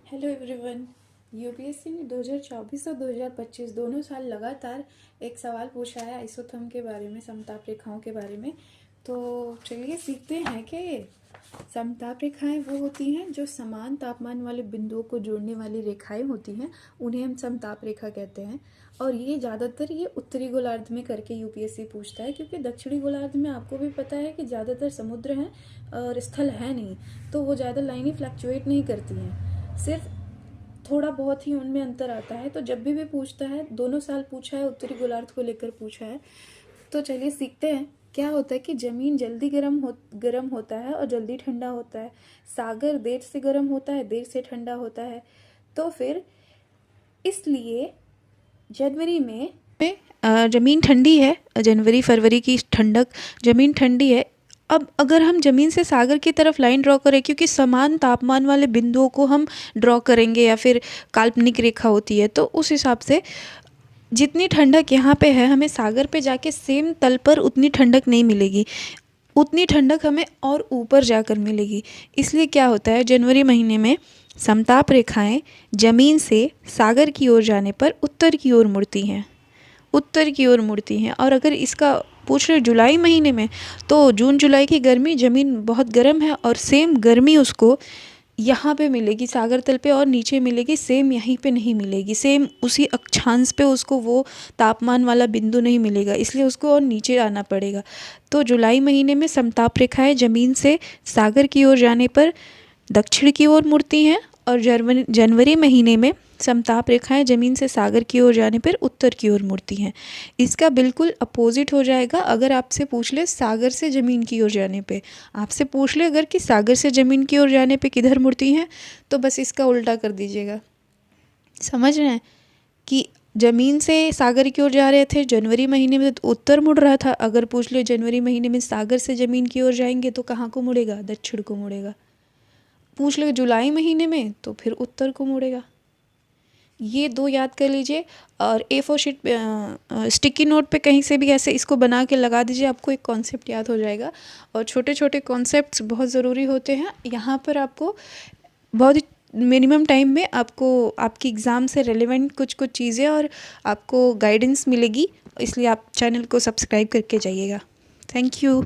Hello everyone. UPSC ने 2024 और 2025 दोनों साल लगातार एक सवाल पूछा है आइसोथर्म के बारे में, समताप रेखाओं के बारे में। तो चलिए सीखते हैं कि समताप रेखाएं वो होती हैं जो समान तापमान वाले बिंदुओं को जोड़ने वाली रेखाएं होती हैं, उन्हें हम समताप रेखा कहते हैं। और ये ज़्यादातर ये उत्तरी गोलार्ध में करके यूपीएससी पूछता है, क्योंकि दक्षिणी गोलार्ध में आपको भी पता है कि ज़्यादातर समुद्र हैं और स्थल है नहीं, तो वो ज़्यादा लाइनें फ्लक्चुएट नहीं करती हैं, सिर्फ थोड़ा बहुत ही उनमें अंतर आता है। तो जब भी पूछता है, दोनों साल पूछा है, उत्तरी गोलार्ध को लेकर पूछा है। तो चलिए सीखते हैं क्या होता है कि ज़मीन जल्दी गर्म होता है और जल्दी ठंडा होता है। सागर देर से गर्म होता है, देर से ठंडा होता है। तो फिर इसलिए जनवरी में ज़मीन ठंडी है, जनवरी फरवरी की ठंडक, ज़मीन ठंडी है। अब अगर हम ज़मीन से सागर की तरफ लाइन ड्रॉ करें, क्योंकि समान तापमान वाले बिंदुओं को हम ड्रॉ करेंगे या फिर काल्पनिक रेखा होती है, तो उस हिसाब से जितनी ठंडक यहाँ पे है, हमें सागर पे जाके सेम तल पर उतनी ठंडक नहीं मिलेगी। उतनी ठंडक हमें और ऊपर जाकर मिलेगी। इसलिए क्या होता है, जनवरी महीने में समताप रेखाएं ज़मीन से सागर की ओर जाने पर उत्तर की ओर मुड़ती हैं, उत्तर की ओर मुड़ती हैं। और अगर इसका पूछ रहे जुलाई महीने में, तो जून जुलाई की गर्मी, ज़मीन बहुत गर्म है और सेम गर्मी उसको यहाँ पे मिलेगी सागर तल पे, और नीचे मिलेगी सेम यहीं पे नहीं मिलेगी, सेम उसी अक्षांश पे उसको वो तापमान वाला बिंदु नहीं मिलेगा, इसलिए उसको और नीचे आना पड़ेगा। तो जुलाई महीने में समताप रेखाएं ज़मीन से सागर की ओर जाने पर दक्षिण की ओर मुड़ती हैं, और जनवरी महीने में समताप रेखाएं ज़मीन से सागर की ओर जाने पर उत्तर की ओर मुड़ती हैं। इसका बिल्कुल अपोजिट हो जाएगा अगर आपसे पूछ ले सागर से ज़मीन की ओर जाने पे। आपसे पूछ ले अगर कि सागर से ज़मीन की ओर जाने पे किधर मुड़ती हैं, तो बस इसका उल्टा कर दीजिएगा। समझ रहे हैं कि ज़मीन से सागर की ओर जा रहे थे जनवरी महीने में, तो उत्तर मुड़ रहा था। अगर पूछ ले जनवरी महीने में सागर से ज़मीन की ओर जाएंगे तो कहाँ को मुड़ेगा, दक्षिण को मुड़ेगा। पूछ ले जुलाई महीने में, तो फिर उत्तर को मुड़ेगा। ये दो याद कर लीजिए, और A4 शीट स्टिकी नोट पे कहीं से भी ऐसे इसको बना के लगा दीजिए, आपको एक कॉन्सेप्ट याद हो जाएगा। और छोटे छोटे कॉन्सेप्ट्स बहुत ज़रूरी होते हैं। यहाँ पर आपको बहुत ही मिनिमम टाइम में आपको आपकी एग्ज़ाम से रेलेवेंट कुछ कुछ चीज़ें और आपको गाइडेंस मिलेगी, इसलिए आप चैनल को सब्सक्राइब करके जाइएगा। Thank you.